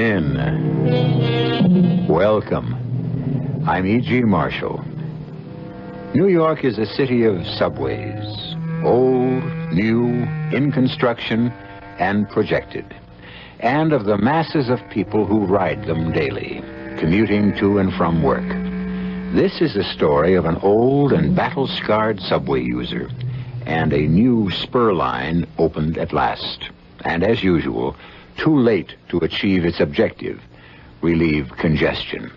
in. Welcome. I'm E.G. Marshall. New York is a city of subways. Old, new, in construction, and projected. And of the masses of people who ride them daily, commuting to and from work. This is a story of an old and battle-scarred subway user. And a new spur line opened at last. And as usual, too late to achieve its objective, relieve congestion.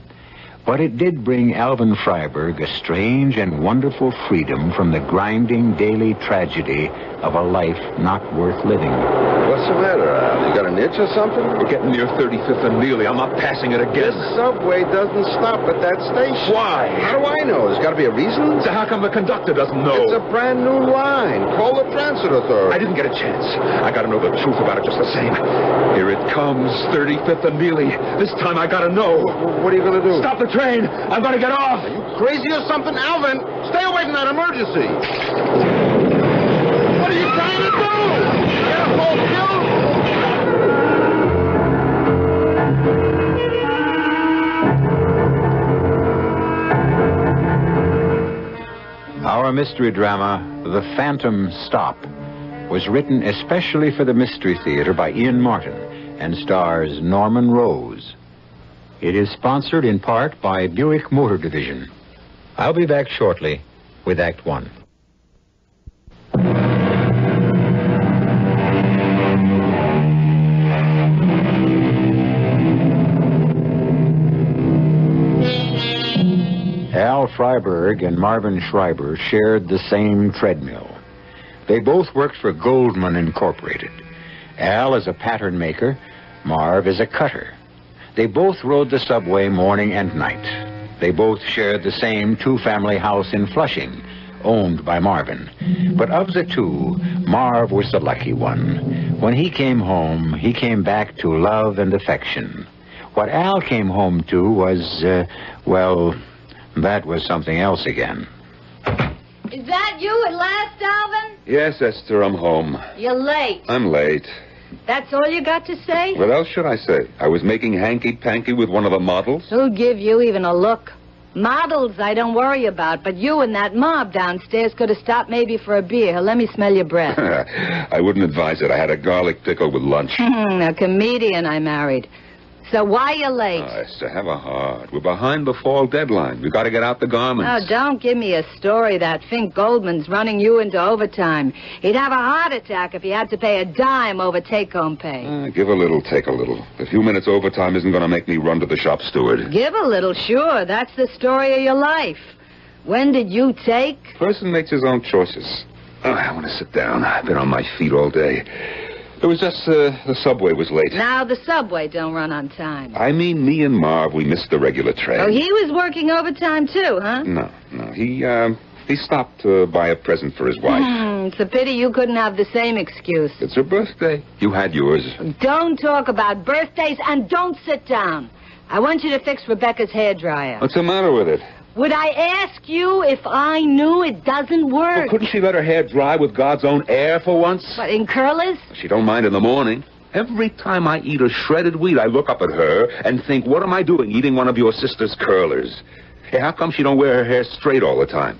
But it did bring Alvin Freiberg a strange and wonderful freedom from the grinding daily tragedy of a life not worth living. What's the matter, Al? You got an itch or something? We're getting near 35th and Neely. I'm not passing it again. This subway doesn't stop at that station. Why? How do I know? There's got to be a reason. So how come the conductor doesn't know? It's a brand new line. Call the transit authority. I didn't get a chance. I got to know the truth about it just the same. Here it comes, 35th and Neely. This time I got to know. What are you going to do? Stop the train. I'm going to get off. Are you crazy or something? Alvin, stay away from that emergency. What are you trying to do? Get a hold of you? Our mystery drama, The Phantom Stop, was written especially for the Mystery Theater by Ian Martin and stars Norman Rose. It is sponsored in part by Buick Motor Division. I'll be back shortly with Act One. Al Freiberg and Marvin Schreiber shared the same treadmill. They both worked for Goldman Incorporated. Al is a pattern maker, Marv is a cutter. They both rode the subway morning and night. They both shared the same two-family house in Flushing, owned by Marvin. But of the two, Marv was the lucky one. When he came home, he came back to love and affection. What Al came home to was, well, that was something else again. Is that you at last, Alvin? Yes, Esther, I'm home. You're late. I'm late. That's all you got to say? What else should I say? I was making hanky-panky with one of the models. Who'll give you even a look? Models I don't worry about, but you and that mob downstairs could have stopped maybe for a beer. Let me smell your breath. I wouldn't advise it. I had a garlic pickle with lunch. A comedian I married. So why you late? Oh, Esther, have a heart. We're behind the fall deadline. We've got to get out the garments. Oh, don't give me a story that Fink Goldman's running you into overtime. He'd have a heart attack if he had to pay a dime over take-home pay. Give a little, take a little. A few minutes overtime isn't going to make me run to the shop steward. Give a little, sure. That's the story of your life. When did you take? Person makes his own choices. Oh, I want to sit down. I've been on my feet all day. It was just the subway was late. Now the subway don't run on time. I mean, me and Marv, we missed the regular train. Oh, he was working overtime too, huh? No. He stopped to buy a present for his wife. It's a pity you couldn't have the same excuse. It's her birthday. You had yours. Don't talk about birthdays and don't sit down. I want you to fix Rebecca's hairdryer. What's the matter with it? Would I ask you if I knew it doesn't work? Well, couldn't she let her hair dry with God's own air for once? What, in curlers? She don't mind in the morning. Every time I eat a shredded wheat, I look up at her and think, what am I doing eating one of your sister's curlers? Hey, how come she don't wear her hair straight all the time?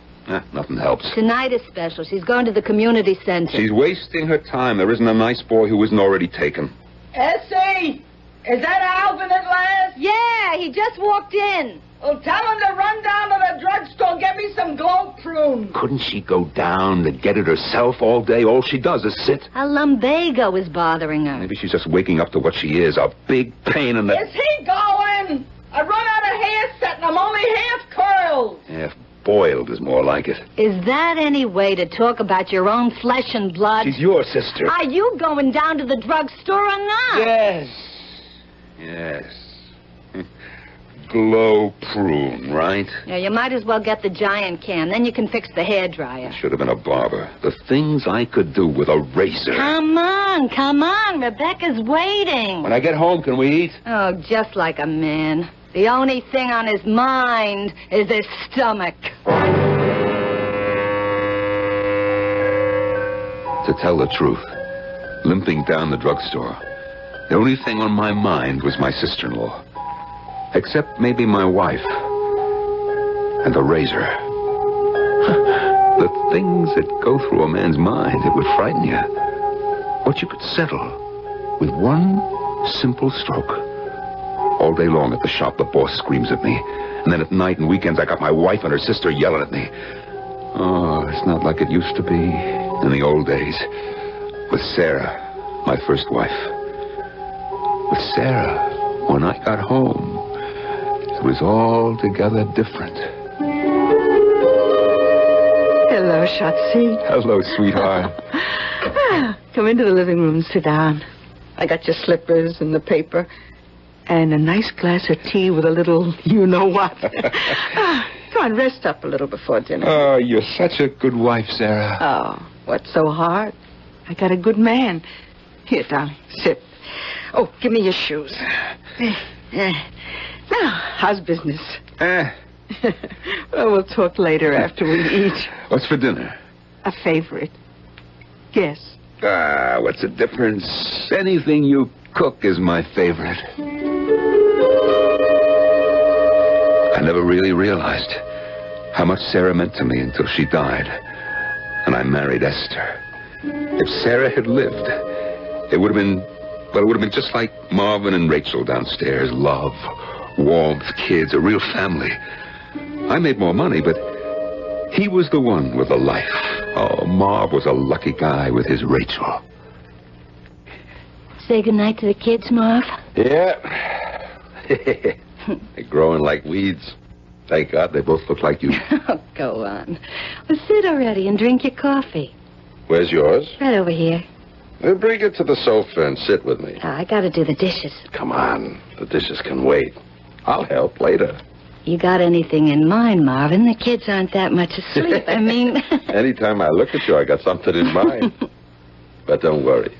Nothing helps. Tonight is special. She's going to the community center. She's wasting her time. There isn't a nice boy who isn't already taken. Essie! Is that Alvin at last? Yeah, he just walked in. Well, tell him to run down to the drugstore and get me some glow prune. Couldn't she go down and get it herself all day? All she does is sit. A lumbago is bothering her. Maybe she's just waking up to what she is, a big pain in the... Is he going? I run out of hair set and I'm only half curled. Half boiled is more like it. Is that any way to talk about your own flesh and blood? She's your sister. Are you going down to the drugstore or not? Yes. Glow prune, right? Yeah, you might as well get the giant can. Then you can fix the hairdryer. Should have been a barber. The things I could do with a razor. Come on. Rebecca's waiting. When I get home, can we eat? Oh, just like a man. The only thing on his mind is his stomach. To tell the truth, limping down the drugstore, The only thing on my mind was my sister-in-law. Except maybe my wife. And the razor. The things that go through a man's mind, it would frighten you. What you could settle with one simple stroke. All day long at the shop, the boss screams at me. And then at night and weekends, I got my wife and her sister yelling at me. Oh, it's not like it used to be in the old days. With Sarah, my first wife. With Sarah, when I got home, it was altogether different. Hello, Shotzi. Hello, sweetheart. Come into the living room and sit down. I got your slippers and the paper and a nice glass of tea with a little you-know-what. Come on, rest up a little before dinner. Oh, you're such a good wife, Sarah. Oh, what's so hard? I got a good man. Here, darling, sit. Oh, give me your shoes. Now, how's business? Well, we'll talk later after we eat. What's for dinner? A favorite. Guess. What's the difference? Anything you cook is my favorite. I never really realized how much Sarah meant to me until she died. And I married Esther. If Sarah had lived, it would have been just like Marvin and Rachel downstairs. Love, warmth, kids, a real family. I made more money, but he was the one with a life. Oh, Marv was a lucky guy with his Rachel. Say goodnight to the kids, Marv. Yeah. They're growing like weeds. Thank God they both look like you. Oh, go on. Well, sit already and drink your coffee. Where's yours? Right over here. Well, bring it to the sofa and sit with me. I gotta do the dishes. Come on. The dishes can wait. I'll help later. You got anything in mind, Marvin? The kids aren't that much asleep. I mean... Anytime I look at you, I got something in mind. But don't worry.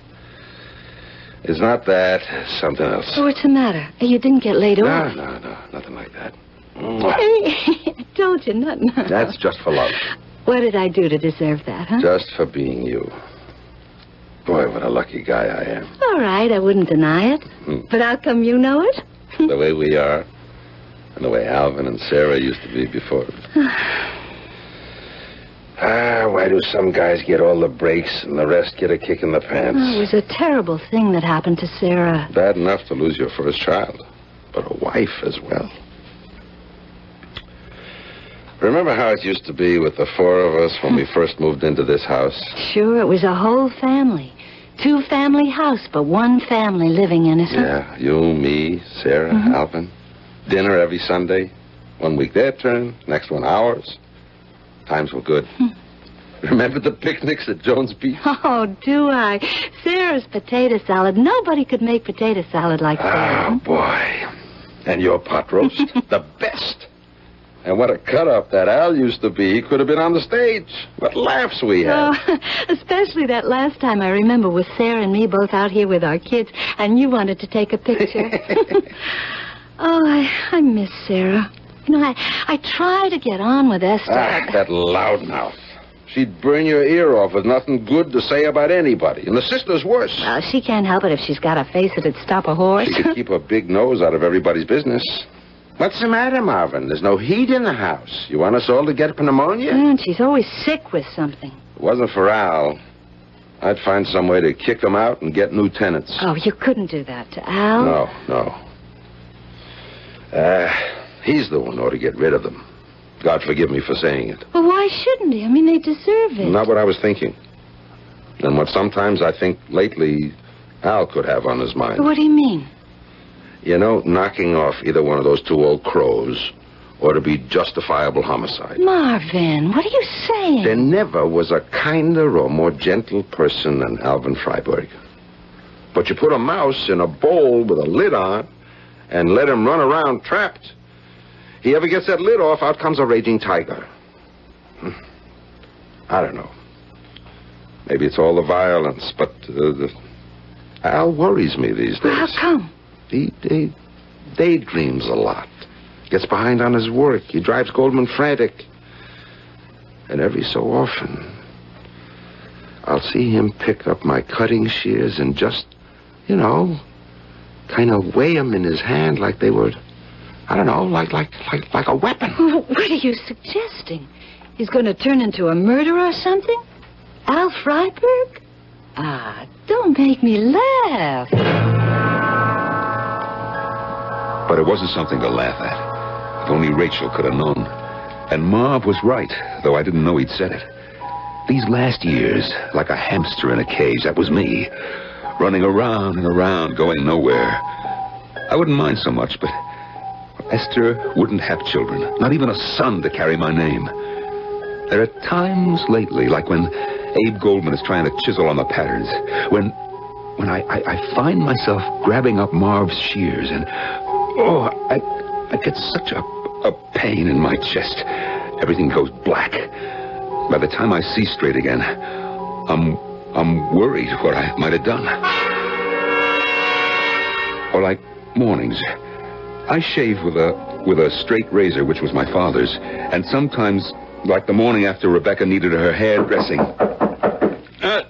It's not that. It's something else. Oh, what's the matter? You didn't get laid off. No. Nothing like that. Hey, I told you, nothing. That's just for love. What did I do to deserve that, huh? Just for being you. Boy, what a lucky guy I am. All right, I wouldn't deny it. But how come you know it? The way we are. And the way Alvin and Sarah used to be before. Why do some guys get all the breaks and the rest get a kick in the pants? Oh, it was a terrible thing that happened to Sarah. Bad enough to lose your first child, but a wife as well. Remember how it used to be with the four of us when we first moved into this house? Sure, it was a whole family. 2-family house, but one family living in it. Yeah, you, me, Sarah, Alvin. Dinner every Sunday. One week their turn, next one ours. Times were good. Remember the picnics at Jones Beach? Oh, do I? Sarah's potato salad. Nobody could make potato salad like Sarah. Oh, boy. And your pot roast? The best. And what a cut-up that Al used to be. He could have been on the stage. What laughs we had. Oh, especially that last time I remember with Sarah and me both out here with our kids, and you wanted to take a picture. Oh, I miss Sarah. You know, I try to get on with Esther. That loudmouth. She'd burn your ear off with nothing good to say about anybody. And the sister's worse. Well, she can't help it if she's got a face that'd stop a horse. She could keep her big nose out of everybody's business. What's the matter, Marvin? There's no heat in the house. You want us all to get pneumonia? And she's always sick with something. If it wasn't for Al, I'd find some way to kick them out and get new tenants. Oh, you couldn't do that to Al? No. He's the one who ought to get rid of them. God forgive me for saying it. Well, why shouldn't he? I mean, they deserve it. Not what I was thinking. And what sometimes I think lately Al could have on his mind. What do you mean? You know, knocking off either one of those two old crows or to be justifiable homicide. Marvin, what are you saying? There never was a kinder or more gentle person than Alvin Freiberg. But you put a mouse in a bowl with a lid on and let him run around trapped. He ever gets that lid off, out comes a raging tiger. I don't know. Maybe it's all the violence, but Al worries me these days. Well, how come? He daydreams a lot. Gets behind on his work. He drives Goldman frantic. And every so often, I'll see him pick up my cutting shears and just, kind of weigh them in his hand like they were, I don't know, like a weapon. What are you suggesting? He's going to turn into a murderer or something? Al Freiberg? Ah, don't make me laugh. But it wasn't something to laugh at. If only Rachel could have known. And Marv was right, though I didn't know he'd said it. These last years, like a hamster in a cage, that was me. Running around and around, going nowhere. I wouldn't mind so much, but Esther wouldn't have children. Not even a son to carry my name. There are times lately, like when Abe Goldman is trying to chisel on the patterns, when I find myself grabbing up Marv's shears and, I get such a pain in my chest. Everything goes black. By the time I see straight again, I'm worried what I might have done. Or like mornings, I shave with a straight razor, which was my father's, and sometimes, like the morning after Rebecca needed her hairdressing.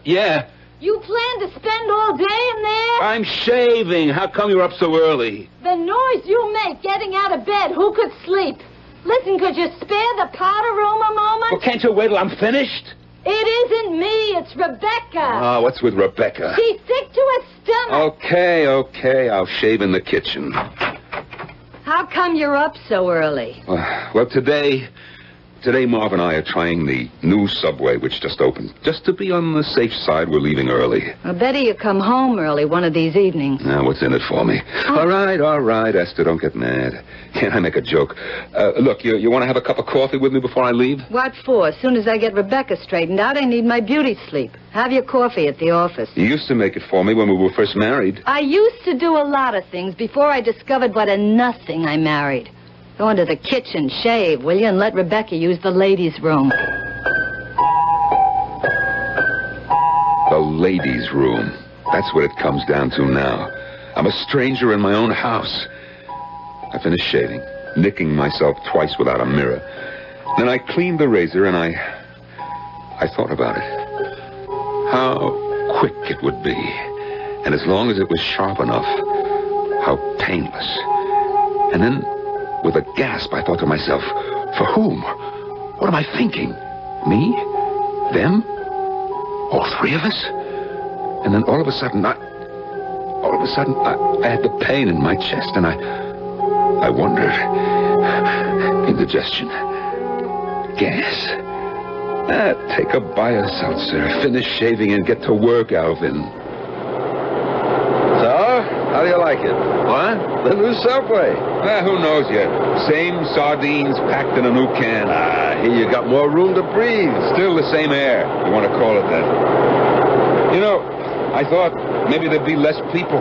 Yeah. You plan to spend all day in there? I'm shaving. How come you're up so early? The noise you make getting out of bed, who could sleep? Listen, could you spare the powder room a moment? Well, can't you wait till I'm finished? It isn't me, it's Rebecca. Oh, what's with Rebecca? She's sick to her stomach. Okay, I'll shave in the kitchen. How come you're up so early? Well, today Marv and I are trying the new subway which just opened. Just to be on the safe side, we're leaving early. I better you come home early one of these evenings. Now, what's in it for me? All right, Esther, don't get mad. Can't I make a joke? Look, you want to have a cup of coffee with me before I leave? What for? As soon as I get Rebecca straightened out, I need my beauty sleep. Have your coffee at the office. You used to make it for me when we were first married. I used to do a lot of things before I discovered what a nothing I married. Go into the kitchen, shave, will you, and let Rebecca use the ladies' room. The ladies' room. That's what it comes down to now. I'm a stranger in my own house. I finished shaving, nicking myself twice without a mirror. Then I cleaned the razor and I thought about it. How quick it would be. And as long as it was sharp enough, how painless. And then, with a gasp, I thought to myself, for whom? What am I thinking? Me? Them? All three of us? And then all of a sudden, I had the pain in my chest, and I wondered, indigestion, gas. Take a Bio-Seltzer, finish shaving, and get to work, Alvin. How do you like it? What? The new subway. Who knows yet? Same sardines packed in a new can. Here you got more room to breathe. Still the same air, you want to call it that. You know, I thought maybe there'd be less people.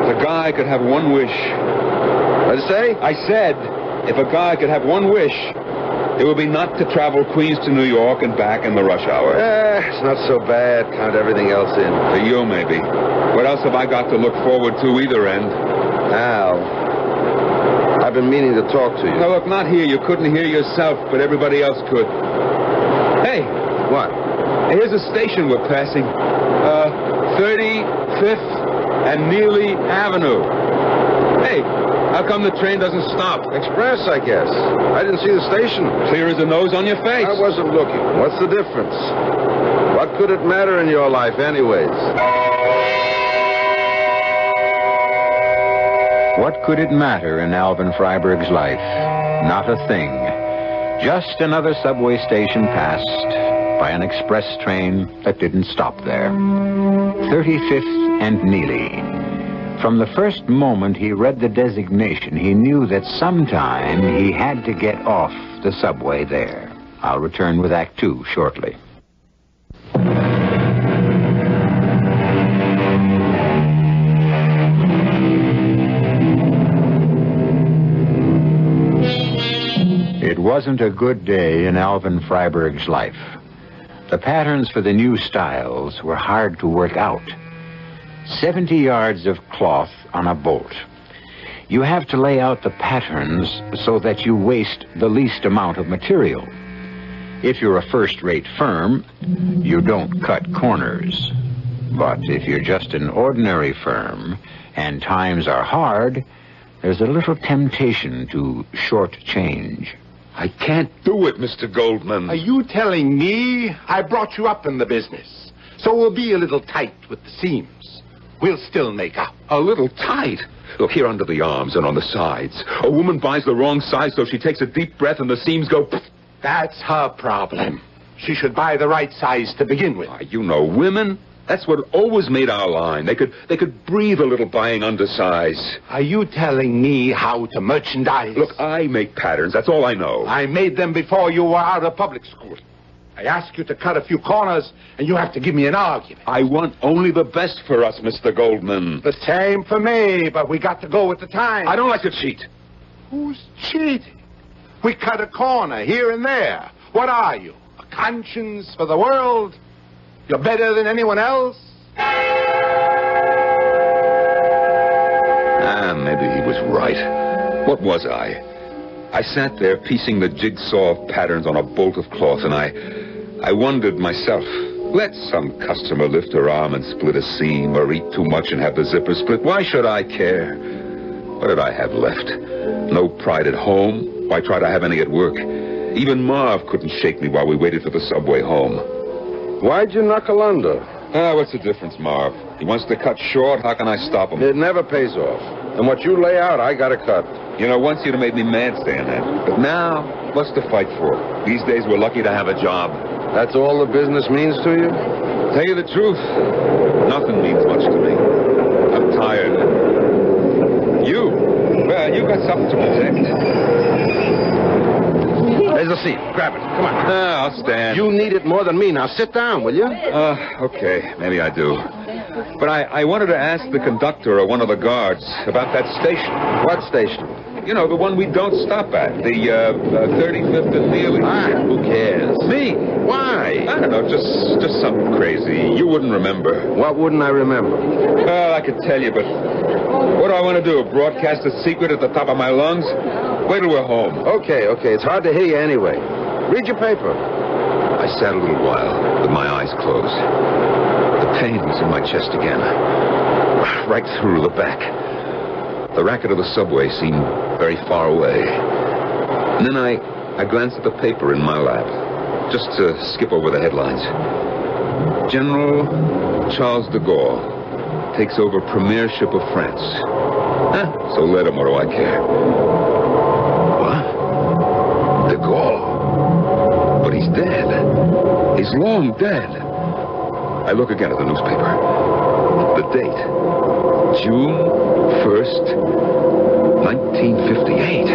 The guy could have one wish. What'd you say? I said, if a guy could have one wish, it would be not to travel Queens to New York and back in the rush hour. It's not so bad. Count everything else in. To you, maybe. What else have I got to look forward to either end? Al, I've been meaning to talk to you. No, look, not here. You couldn't hear yourself, but everybody else could. Hey. What? Here's a station we're passing. 35th and Neely Avenue. Hey, how come the train doesn't stop? Express, I guess. I didn't see the station. Clear as a nose on your face. I wasn't looking. What's the difference? What could it matter in your life anyways? What could it matter in Alvin Freiberg's life? Not a thing. Just another subway station passed by an express train that didn't stop there. 35th and Neely. From the first moment he read the designation, he knew that sometime he had to get off the subway there. I'll return with Act 2 shortly. It wasn't a good day in Alvin Freiberg's life. The patterns for the new styles were hard to work out. 70 yards of cloth on a bolt. You have to lay out the patterns so that you waste the least amount of material. If you're a first-rate firm, you don't cut corners. But if you're just an ordinary firm and times are hard, there's a little temptation to shortchange. I can't do it, Mr. Goldman. Are you telling me I brought you up in the business? So we'll be a little tight with the seams. We'll still make up. A little tight? Look, here under the arms and on the sides. A woman buys the wrong size, so she takes a deep breath and the seams go... That's her problem. She should buy the right size to begin with. You know women. That's what always made our line. They could breathe a little buying undersize. Are you telling me how to merchandise? Look, I make patterns. That's all I know. I made them before you were out of public school. I ask you to cut a few corners, and you have to give me an argument. I want only the best for us, Mr. Goldman. The same for me, but we got to go with the time. I don't like to cheat. Who's cheating? We cut a corner here and there. What are you, a conscience for the world? You're better than anyone else? Maybe he was right. What was I? I sat there piecing the jigsaw of patterns on a bolt of cloth, and I wondered myself, let some customer lift her arm and split a seam, or eat too much and have the zipper split. Why should I care? What did I have left? No pride at home? Why try to have any at work? Even Marv couldn't shake me while we waited for the subway home. Why'd you knuckle under? What's the difference, Marv? He wants to cut short. How can I stop him? It never pays off. And what you lay out, I gotta cut. You know, once you'd have made me mad saying that. But now, what's to fight for? These days, we're lucky to have a job. That's all the business means to you? Tell you the truth, nothing means much to me. I'm tired. Well, you got something to protect. There's a seat. Grab it. Come on. I'll stand. You need it more than me. Now sit down, will you? Okay. Maybe I do. But I wanted to ask the conductor or one of the guards about that station. What station? You know, the one we don't stop at. The 35th and Neely. Who cares? Me. Why? I don't know. Just something crazy. You wouldn't remember. What wouldn't I remember? Well, I could tell you, but what do I want to do? Broadcast a secret at the top of my lungs? Wait till we're home. Okay. It's hard to hear you anyway. Read your paper. I sat a little while with my eyes closed. The pain was in my chest again. Right through the back. The racket of the subway seemed very far away. And then I glanced at the paper in my lap, just to skip over the headlines. General Charles de Gaulle takes over premiership of France. So let him, what do I care? What? De Gaulle? But he's dead. He's long dead. I look again at the newspaper. The date. June 1st, 1958.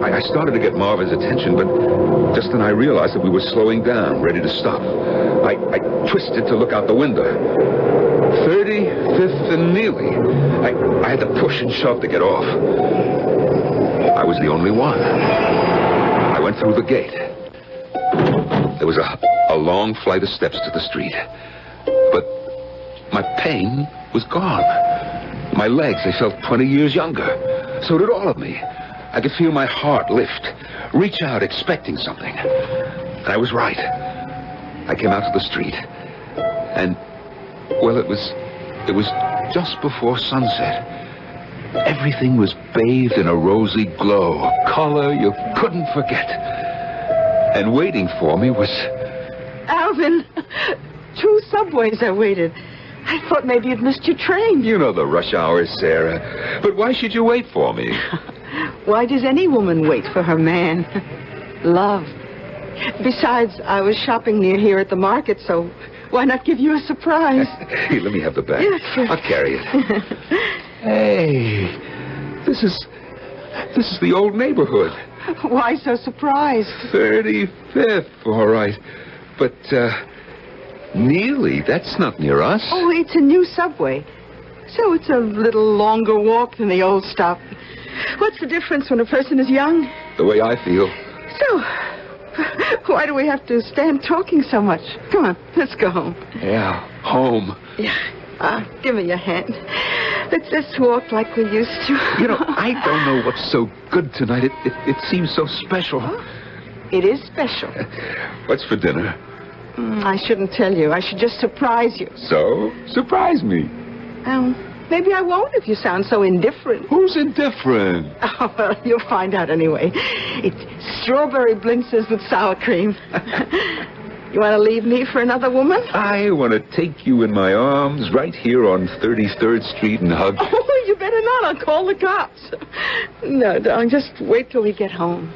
I started to get Marvin's attention, but just then I realized that we were slowing down, ready to stop. I twisted to look out the window. 35th and Neely. I had to push and shove to get off. I was the only one. I went through the gate. There was a long flight of steps to the street. But my pain was gone. My legs, they felt 20 years younger. So did all of me. I could feel my heart lift, reach out expecting something. And I was right. I came out to the street. And, well, it was just before sunset. Everything was bathed in a rosy glow, a color you couldn't forget. And waiting for me was... Alvin, 2 subways I waited. I thought maybe you'd missed your train. You know the rush hours, Sarah. But why should you wait for me? Why does any woman wait for her man? Love. Besides, I was shopping near here at the market, so why not give you a surprise? Hey, let me have the bag. Yes, sure. I'll carry it. Hey, this is the old neighborhood. Why so surprised? 35th, all right. But, Neely, that's not near us. Oh, it's a new subway. So it's a little longer walk than the old stop. What's the difference when a person is young? The way I feel. So, why do we have to stand talking so much? Come on, let's go home. Yeah, home. Yeah, give me your hand. Let's just walk like we used to. You know, I don't know what's so good tonight. It seems so special. Oh, it is special. What's for dinner? I shouldn't tell you. I should just surprise you. So? Surprise me. Maybe I won't if you sound so indifferent. Who's indifferent? Oh, well, you'll find out anyway. It's strawberry blintzes with sour cream. You want to leave me for another woman? I want to take you in my arms right here on 33rd Street and hug. Oh, you better not. I'll call the cops. No, darling, just wait till we get home.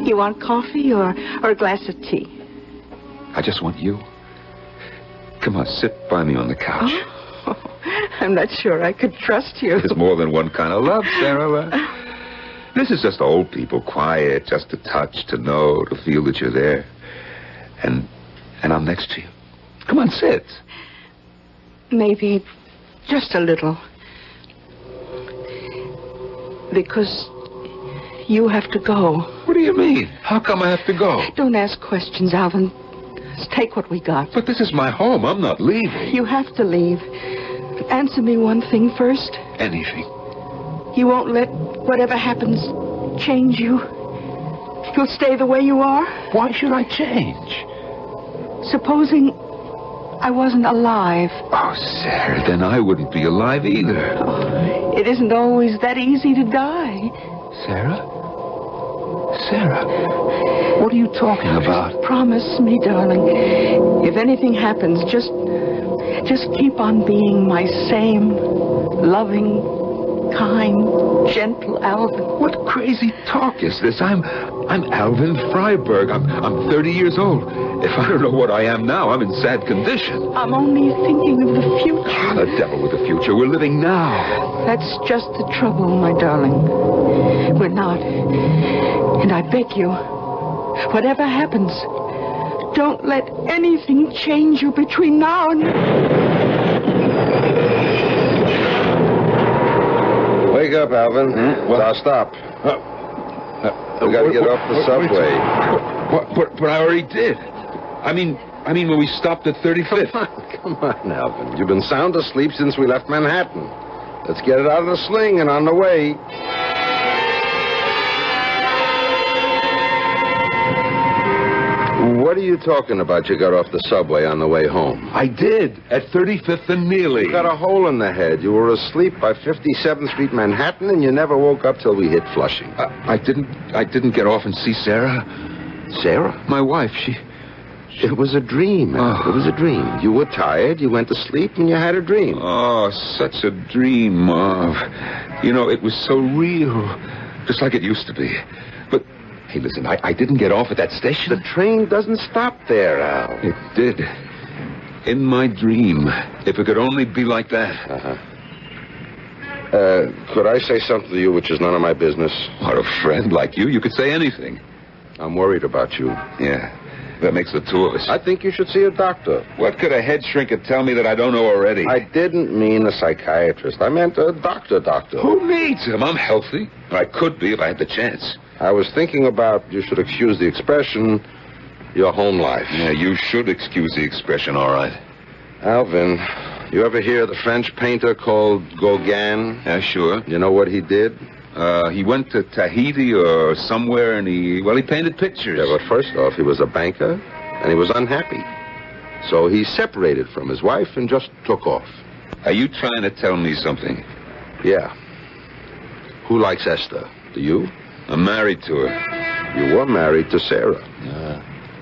You want coffee or a glass of tea? I just want you. Come on, sit by me on the couch. Oh, I'm not sure I could trust you. There's more than one kind of love, Sarah. This is just old people, quiet, just to touch, to know, to feel that you're there. And I'm next to you. Come on, sit. Maybe just a little. Because you have to go. What do you mean? How come I have to go? Don't ask questions, Alvin. Just take what we got. But this is my home. I'm not leaving. You have to leave. Answer me one thing first. Anything. You won't let whatever happens change you? You'll stay the way you are? Why should I change? Supposing I wasn't alive. Oh, Sarah, then I wouldn't be alive either. Oh, it isn't always that easy to die. Sarah? Sarah, what are you talking about? Promise me, darling. If anything happens, just keep on being my same loving, kind, gentle Alvin. What crazy talk is this? I'm Alvin Freiberg. I'm 30 years old. If I don't know what I am now, I'm in sad condition. I'm only thinking of the future. The devil with the future. We're living now. That's just the trouble, my darling. We're not. And I beg you, whatever happens, don't let anything change you between now and... Wake up, Alvin. Now stop. We gotta get off the subway. But I already did. I mean when we stopped at 35th. Come on, Alvin. You've been sound asleep since we left Manhattan. Let's get it out of the sling and on the way. What are you talking about? You got off the subway on the way home. I did, at 35th and Neely. You got a hole in the head. You were asleep by 57th Street, Manhattan, and you never woke up till we hit Flushing. I didn't get off and see Sarah. Sarah? My wife, It was a dream, man. It was a dream. You were tired, you went to sleep, and you had a dream. Oh, such a dream, Marv. You know, it was so real, just like it used to be. But, hey, listen, I didn't get off at that station. The train doesn't stop there, Al. It did. In my dream. If it could only be like that. Could I say something to you which is none of my business? What, a friend like you could say anything. I'm worried about you. Yeah. That makes the two of us. I think you should see a doctor. What could a head shrinker tell me that I don't know already? I didn't mean a psychiatrist. I meant a doctor. Who needs him? I'm healthy. I could be if I had the chance. I was thinking about, you should excuse the expression, your home life. Yeah, you should excuse the expression, all right. Alvin, you ever hear of the French painter called Gauguin? Yeah, sure. You know what he did? He went to Tahiti or somewhere, and he painted pictures. Yeah, but first off, he was a banker, and he was unhappy. So he separated from his wife and just took off. Are you trying to tell me something? Yeah. Who likes Esther? Do you? I'm married to her. You were married to Sarah.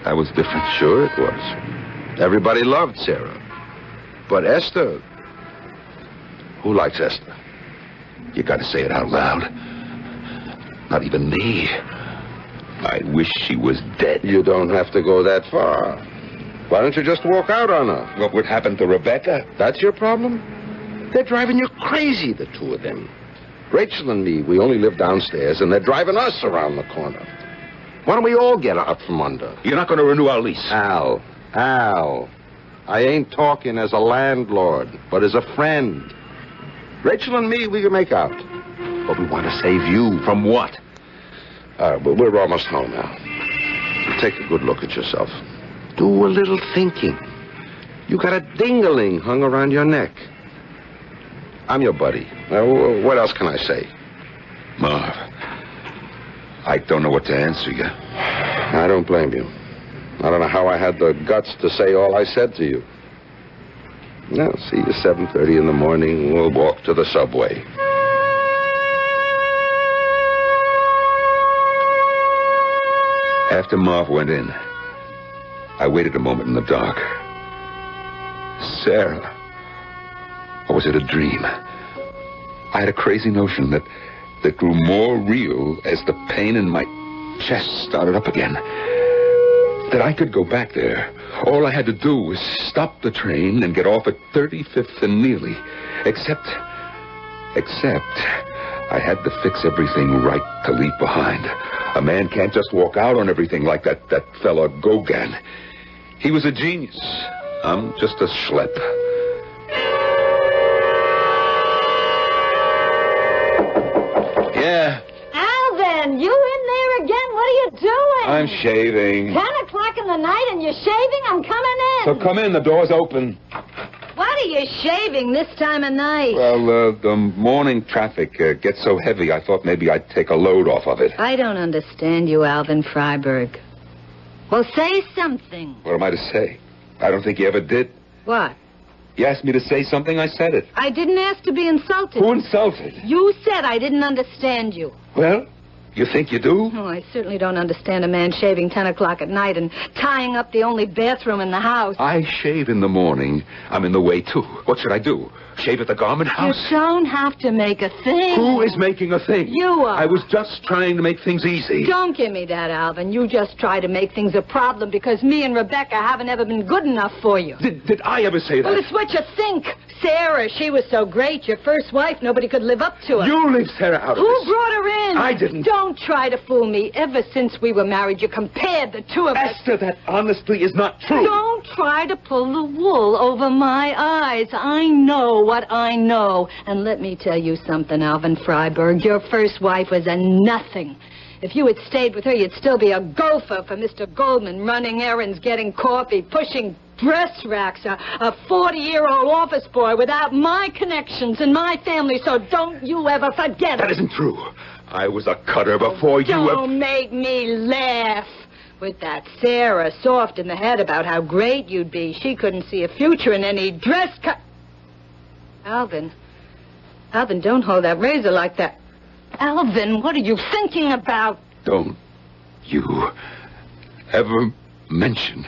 That was different. Sure it was. Everybody loved Sarah. But Esther... Who likes Esther? You gotta say it out loud. Not even me. I wish she was dead. You don't have to go that far. Why don't you just walk out on her? What would happen to Rebecca? That's your problem? They're driving you crazy, the two of them. Rachel and me, we only live downstairs, and they're driving us around the corner. Why don't we all get out from under? You're not going to renew our lease. Al, I ain't talking as a landlord, but as a friend. Rachel and me, we can make out. But we want to save you. From what? But we're almost home now. Take a good look at yourself. Do a little thinking. You got a ding-a-ling hung around your neck. I'm your buddy. What else can I say? Marv, I don't know what to answer you. I don't blame you. I don't know how I had the guts to say all I said to you. Now, see you 7:30 in the morning. We'll walk to the subway. After Marv went in, I waited a moment in the dark. Sarah. Or was it a dream? I had a crazy notion that grew more real as the pain in my chest started up again. That I could go back there. All I had to do was stop the train and get off at 35th and Neely. Except I had to fix everything right to leave behind. A man can't just walk out on everything like that fella Gauguin. He was a genius. I'm just a schlep. Yeah. Alvin, you in there again? What are you doing? I'm shaving. 10 o'clock in the night and you're shaving? I'm coming in. So come in, the door's open. What are you shaving this time of night? Well, the morning traffic gets so heavy, I thought maybe I'd take a load off of it. I don't understand you, Alvin Freiberg. Well, say something. What am I to say? I don't think you ever did. What? You asked me to say something, I said it. I didn't ask to be insulted. Who insulted? You said I didn't understand you. Well, you think you do? Oh, I certainly don't understand a man shaving 10 o'clock at night and tying up the only bathroom in the house. I shave in the morning. I'm in the way, too. What should I do? Shave at the garment house? You don't have to make a thing. Who is making a thing? You are. I was just trying to make things easy. Don't give me that, Alvin. You just try to make things a problem because me and Rebecca haven't ever been good enough for you. Did I ever say that? Well, it's what you think. Sarah, she was so great. Your first wife, nobody could live up to her. You leave Sarah out of Who this. brought her in? I didn't. Don't try to fool me. Ever since we were married, you compared the two of us. Esther, that honestly is not true. Don't try to pull the wool over my eyes. I know what I know. And let me tell you something, Alvin Freiberg. Your first wife was a nothing. If you had stayed with her, you'd still be a gopher for Mr. Goldman, running errands, getting coffee, pushing dress racks, a 40-year-old office boy without my connections and my family, so don't you ever forget it. That isn't true. I was a cutter before you were... Don't make me laugh. With that Sarah soft in the head about how great you'd be, she couldn't see a future in any dress cut. Alvin, don't hold that razor like that. Alvin, what are you thinking about? Don't you ever mention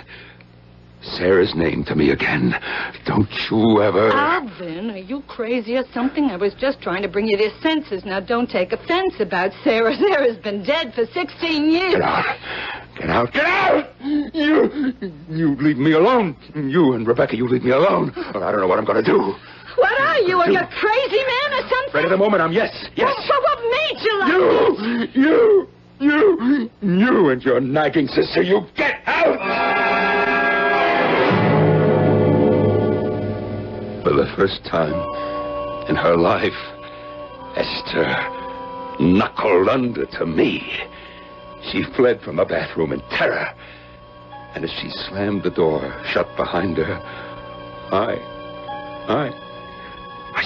Sarah's name to me again. Don't you ever... Alvin, are you crazy or something? I was just trying to bring you to your senses. Now, don't take offense about Sarah. Sarah's been dead for 16 years. Get out. Get out. Get out! You leave me alone. You and Rebecca, you leave me alone. Or I don't know what I'm going to do. What are you, a crazy man or something? Right at the moment, I'm yes. Well, what made you like this? You and your nagging sister, you get out! For the first time in her life, Esther knuckled under to me. She fled from the bathroom in terror. And as she slammed the door shut behind her, I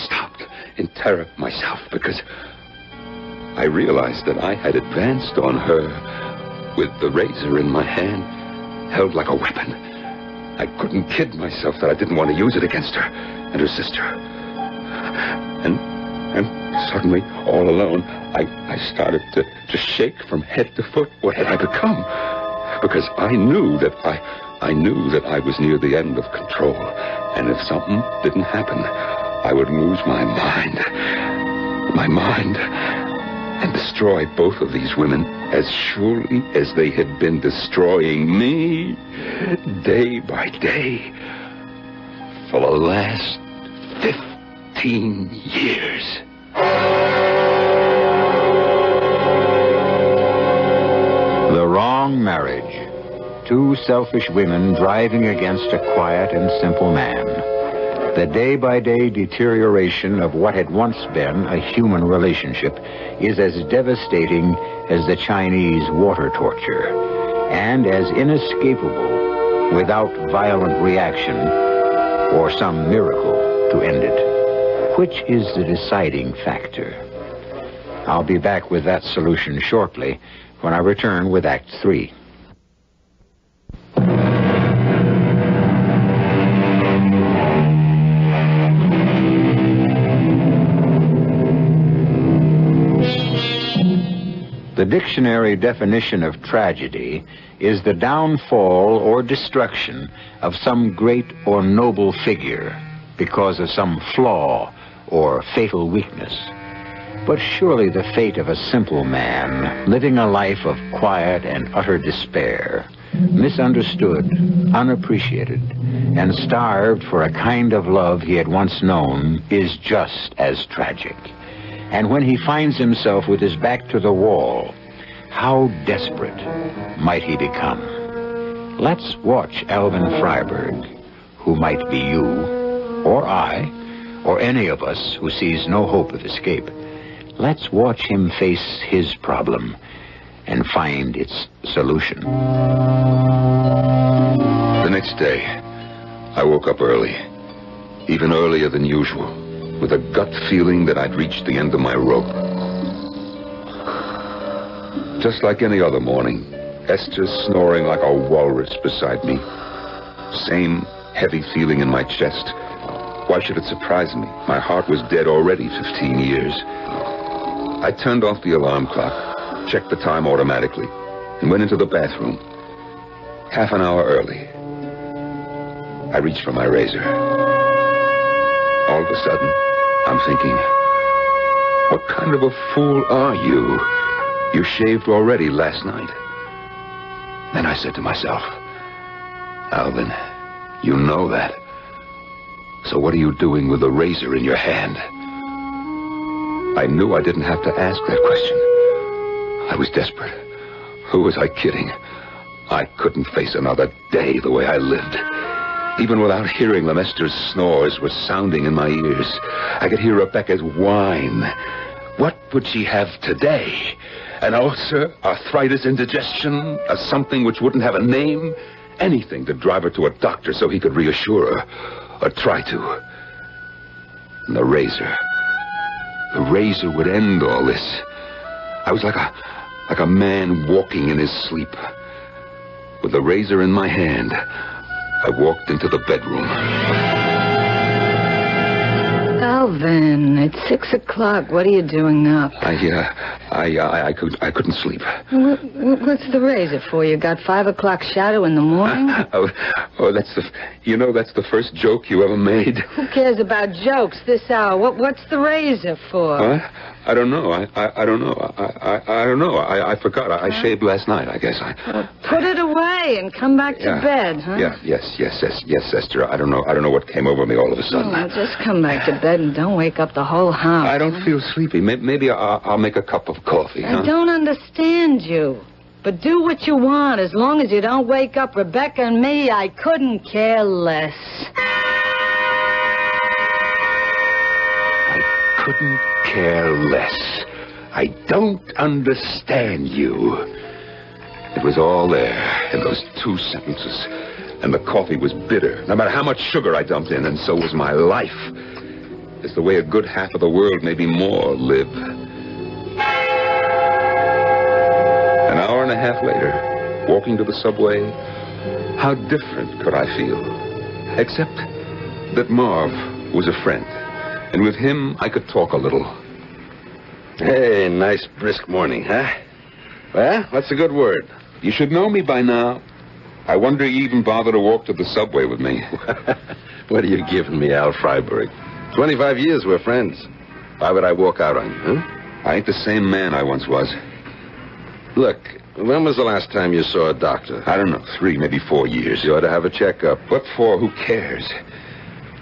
stopped in terror myself because I realized that I had advanced on her with the razor in my hand, held like a weapon. I couldn't kid myself that I didn't want to use it against her and her sister. And suddenly, all alone, I started to shake from head to foot. What had I become? Because I knew that I was near the end of control. And if something didn't happen, I would lose my mind, and destroy both of these women as surely as they had been destroying me day by day for the last 15 years. The wrong marriage. Two selfish women driving against a quiet and simple man. The day-by-day deterioration of what had once been a human relationship is as devastating as the Chinese water torture, and as inescapable without violent reaction or some miracle to end it. Which is the deciding factor? I'll be back with that solution shortly when I return with Act 3. The dictionary definition of tragedy is the downfall or destruction of some great or noble figure because of some flaw or fatal weakness. But surely the fate of a simple man living a life of quiet and utter despair, misunderstood, unappreciated, and starved for a kind of love he had once known, is just as tragic. And when he finds himself with his back to the wall, how desperate might he become? Let's watch Alvin Freiberg, who might be you, or I, or any of us who sees no hope of escape. Let's watch him face his problem and find its solution. The next day, I woke up early, even earlier than usual, with a gut feeling that I'd reached the end of my rope. Just like any other morning, Esther's snoring like a walrus beside me. Same heavy feeling in my chest. Why should it surprise me? My heart was dead already 15 years. I turned off the alarm clock, checked the time automatically, and went into the bathroom. Half an hour early. I reached for my razor. All of a sudden, I'm thinking, what kind of a fool are you? You shaved already last night. Then I said to myself, Alvin, you know that. So what are you doing with the razor in your hand? I knew I didn't have to ask that question. I was desperate. Who was I kidding? I couldn't face another day the way I lived. Even without hearing them, Esther's snores were sounding in my ears. I could hear Rebecca's whine. What would she have today? An ulcer, arthritis, indigestion, a something which wouldn't have a name? Anything to drive her to a doctor so he could reassure her, or try to. And the razor would end all this. I was like a man walking in his sleep. With the razor in my hand, I walked into the bedroom. Alvin, it's 6 o'clock. What are you doing up? I couldn't sleep. What's the razor for? You got 5 o'clock shadow in the morning? That's the first joke you ever made. Who cares about jokes this hour? What's the razor for? What? I don't know. I don't know. I don't know. I forgot. I shaved last night, I guess. Put it away and come back to bed, huh? Yes, Esther. I don't know what came over me all of a sudden. Oh, just come back to bed and don't wake up the whole house. I don't feel sleepy. Maybe I'll make a cup of coffee, huh? I don't understand you. But do what you want. As long as you don't wake up Rebecca and me, I couldn't care less. I couldn't care less. I don't understand you. It was all there in those 2 sentences. And the coffee was bitter, no matter how much sugar I dumped in, and so was my life. It's the way a good half of the world, maybe more, live. An hour and a half later, walking to the subway, how different could I feel? Except that Marv was a friend, and with him I could talk a little. Hey, nice brisk morning, huh? Well, what's a good word? You should know me by now. I wonder you even bother to walk to the subway with me. What are you giving me, Al Freiberg? 25 years we're friends. Why would I walk out on you, huh? I ain't the same man I once was. Look, when was the last time you saw a doctor? I don't know, 3, maybe 4 years. You ought to have a checkup. What for? Who cares?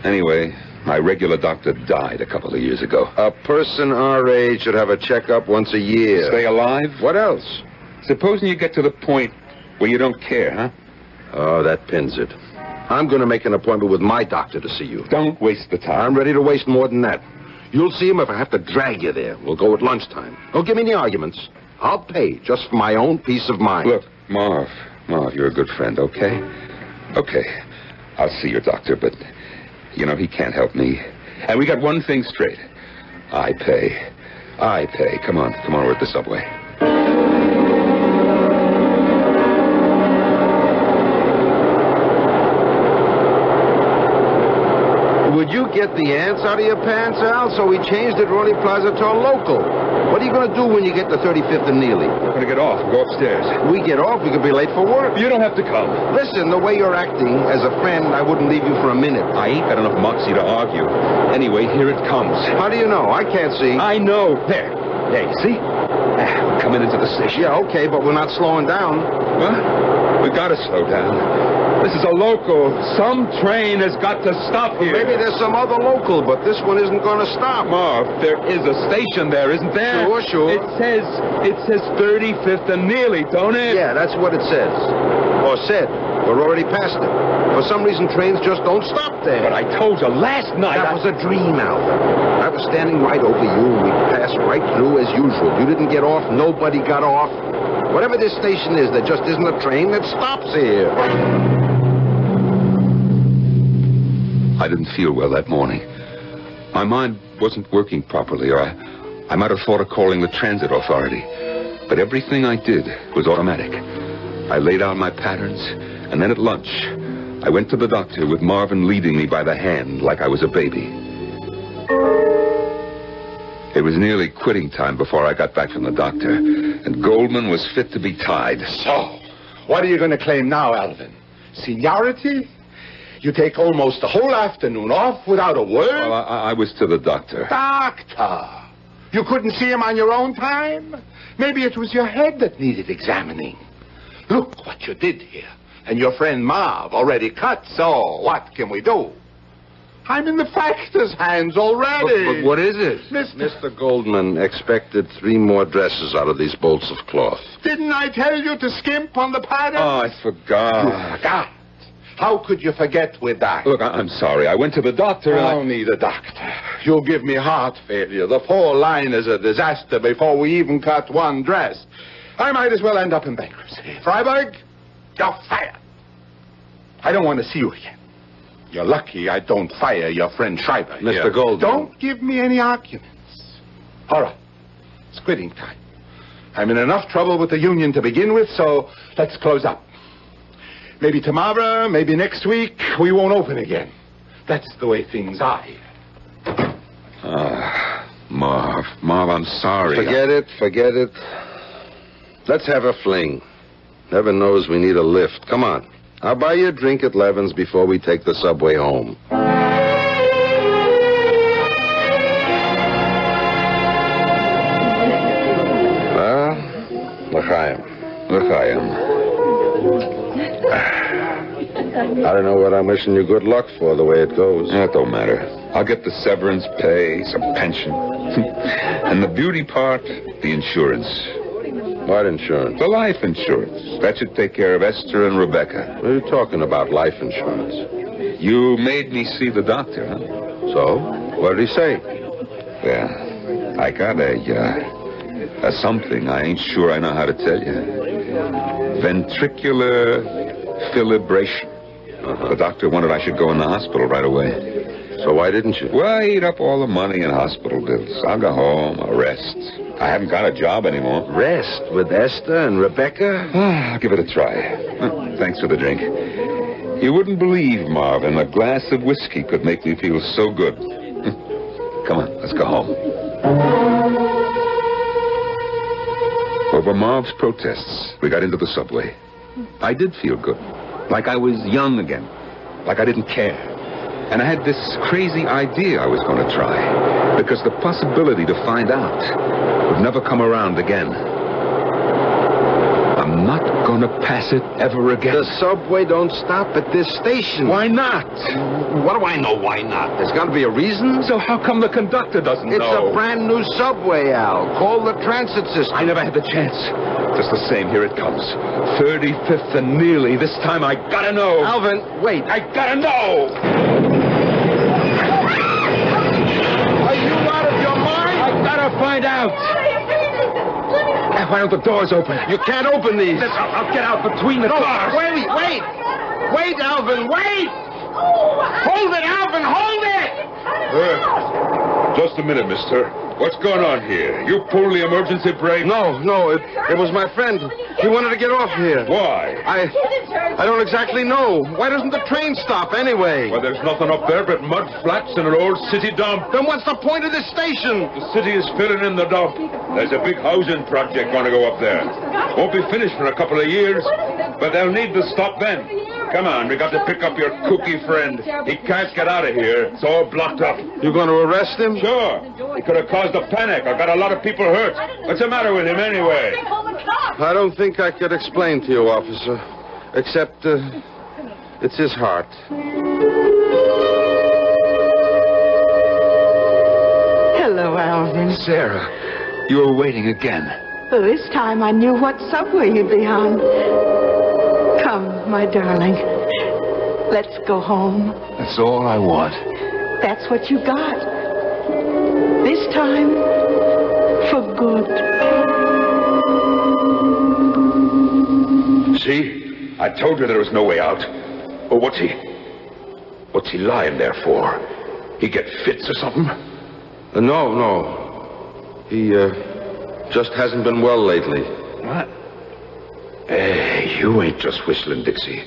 Anyway, my regular doctor died a couple of years ago. A person our age should have a checkup once a year. Stay alive? What else? Supposing you get to the point where you don't care, huh? Oh, that pins it. I'm going to make an appointment with my doctor to see you. Don't waste the time. I'm ready to waste more than that. You'll see him if I have to drag you there. We'll go at lunchtime. Don't give me any arguments. I'll pay just for my own peace of mind. Look, Marv, you're a good friend, okay? Okay, I'll see your doctor, but, he can't help me. And we got one thing straight. I pay. I pay. Come on, we're at the subway. Would you get the ants out of your pants, Al? So we changed at Ronnie Plaza to a local. What are you going to do when you get to 35th and Neely? I'm going to get off and go upstairs. We get off, we could be late for work. You don't have to come. Listen, the way you're acting, as a friend, I wouldn't leave you for a minute. I ain't got enough moxie to argue. Anyway, here it comes. How do you know? I can't see. I know. There, you see? We're coming into the station. Yeah, okay, but we're not slowing down. What? We got to slow down. This is a local. Some train has got to stop here. Maybe there's some other local, but this one isn't going to stop. Marv, there is a station there, isn't there? Sure. It says 35th and Neely, don't it? Yeah, that's what it says. Or said. We're already past it. For some reason, trains just don't stop there. But I told you last night. That was a dream, Alvin. I was standing right over you, and we passed right through as usual. You didn't get off. Nobody got off. Whatever this station is, there just isn't a train that stops here. I didn't feel well that morning. My mind wasn't working properly, or I might have thought of calling the transit authority. But everything I did was automatic. I laid out my patterns, and then at lunch, I went to the doctor with Marvin leading me by the hand like I was a baby. It was nearly quitting time before I got back from the doctor, and Goldman was fit to be tied. So, what are you going to claim now, Alvin? Seniority? You take almost the whole afternoon off without a word? Well, I was to the doctor. Doctor? You couldn't see him on your own time? Maybe it was your head that needed examining. Look what you did here. And your friend Marv already cut, so what can we do? I'm in the factor's hands already. But what is it? Mr. Goldman expected 3 more dresses out of these bolts of cloth. Didn't I tell you to skimp on the pattern? Oh, I forgot. You forgot? How could you forget with that? Look, I'm sorry. I went to the doctor and I'll need a doctor. You'll give me heart failure. The whole line is a disaster before we even cut one dress. I might as well end up in bankruptcy. Freiberg, you're fired. I don't want to see you again. You're lucky I don't fire your friend Schreiber. Mr. Goldman. Don't give me any arguments. All right. It's quitting time. I'm in enough trouble with the union to begin with, so let's close up. Maybe tomorrow, maybe next week, we won't open again. That's the way things are here. Marv, I'm sorry. Forget it. Let's have a fling. Heaven knows we need a lift. Come on. I'll buy you a drink at Levin's before we take the subway home. L'chaim. I don't know what I'm wishing you good luck for, the way it goes. That don't matter. I'll get the severance pay, some pension. And the beauty part, the insurance. What insurance? The life insurance. That should take care of Esther and Rebecca. What are you talking about, life insurance? You made me see the doctor, huh? So? What did he say? Yeah, I got a something. I ain't sure I know how to tell you. Ventricular fibrillation. The doctor wanted I should go in the hospital right away. So why didn't you? Well, I eat up all the money in hospital bills. I'll go home. I'll rest. I haven't got a job anymore. Rest with Esther and Rebecca? I'll give it a try. Thanks for the drink. You wouldn't believe, Marvin, a glass of whiskey could make me feel so good. Come on, let's go home. Over Marv's protests, we got into the subway. I did feel good. Like I was young again. Like I didn't care. And I had this crazy idea I was going to try. Because the possibility to find out would never come around again. I'm not going to pass it ever again. The subway don't stop at this station. Why not? What do I know why not? There's got to be a reason. So how come the conductor doesn't know? It's a brand new subway, Al. Call the transit system. I never had the chance. Just the same, here it comes. 35th and Neely. This time I gotta know. Alvin, wait. I gotta know. Are you out of your mind? I gotta find out. Why don't the doors open? You can't open these. I'll get out between the cars. Wait. Wait, Alvin, wait. Hold it, Alvin, hold it. Just a minute, mister. What's going on here? You pulled the emergency brake? No, it was my friend. He wanted to get off here. Why? I don't exactly know. Why doesn't the train stop anyway? Well, there's nothing up there but mud flats and an old city dump. Then what's the point of this station? The city is filling in the dump. There's a big housing project going to go up there. Won't be finished for a couple of years, but they'll need to stop then. Come on, we got to pick up your kooky friend. He can't get out of here. It's all blocked up. You going to arrest him? Sure. He could have caused a panic. I got a lot of people hurt. What's the matter with him anyway? I don't think I could explain to you, officer. Except, it's his heart. Hello, Alvin. Sarah, you were waiting again. Well, this time I knew what subway you'd be on. Come, my darling. Let's go home. That's all I want. That's what you got. This time, for good. See? I told you there was no way out. Oh, what's he lying there for? He get fits or something? No. He, just hasn't been well lately. What? Hey, you ain't just whistling, Dixie.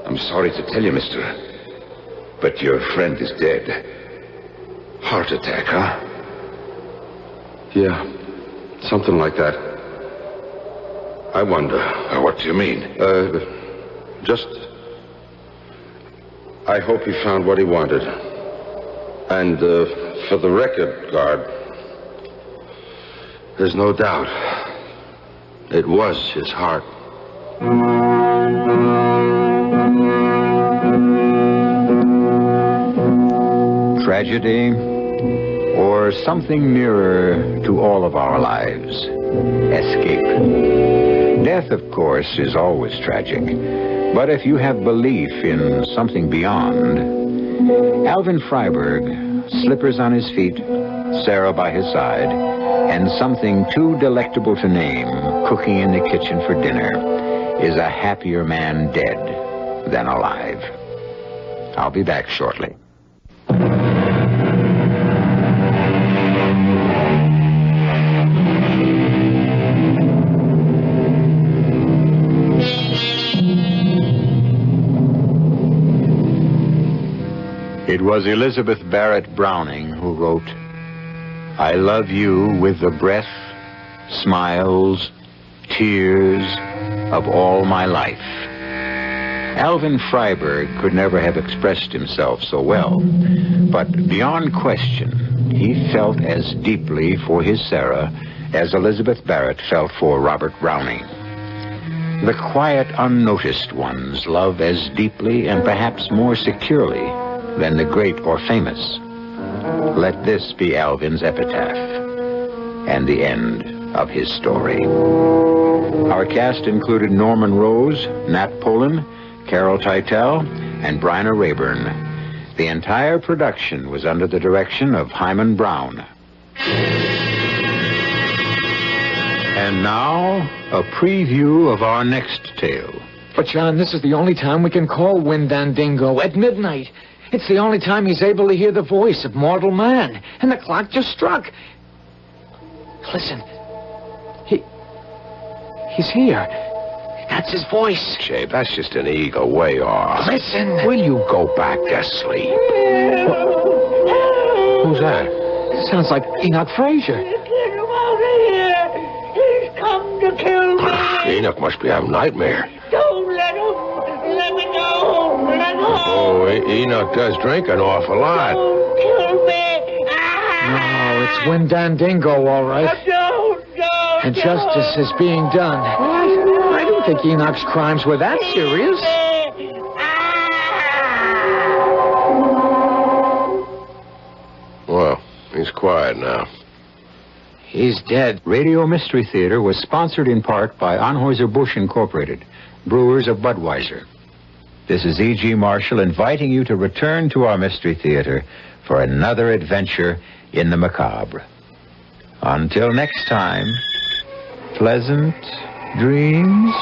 I'm sorry to tell you, mister, but your friend is dead. Heart attack, huh? Yeah, something like that. I wonder. What do you mean? I hope he found what he wanted. And, for the record, guard, there's no doubt. It was his heart. Tragedy, or something nearer to all of our lives. Escape. Death, of course, is always tragic. But if you have belief in something beyond, Alvin Freiberg, slippers on his feet, Sarah by his side, and something too delectable to name, cooking in the kitchen for dinner, is a happier man dead than alive. I'll be back shortly. It was Elizabeth Barrett Browning who wrote, "I love you with the breath, smiles, tears of all my life." Alvin Freiberg could never have expressed himself so well, but beyond question, he felt as deeply for his Sarah as Elizabeth Barrett felt for Robert Browning. The quiet, unnoticed ones love as deeply and perhaps more securely than the great or famous. Let this be Alvin's epitaph and the end of his story. Our cast included Norman Rose, Nat Polen, Carol Teitel, and Bryna Rayburn. The entire production was under the direction of Himan Brown. And now, a preview of our next tale. But, John, this is the only time we can call Windandingo, at midnight. It's the only time he's able to hear the voice of mortal man. And the clock just struck. Listen. He's here. That's his voice. Shave, that's just an eagle way off. Listen. Will you go back to sleep? Who's that? Sounds like Enoch Fraser. Get him out of here. He's come to kill me. Enoch must be having a nightmare. Don't let him. Let me go. Let go. Oh, Enoch does drink an awful lot. Don't kill me. No, it's Windandingo, all right. Don't. And justice is being done. I don't think Enoch's crimes were that serious. Well, he's quiet now. He's dead. Radio Mystery Theater was sponsored in part by Anheuser-Busch Incorporated, brewers of Budweiser. This is E.G. Marshall inviting you to return to our Mystery Theater for another adventure in the macabre. Until next time, pleasant dreams.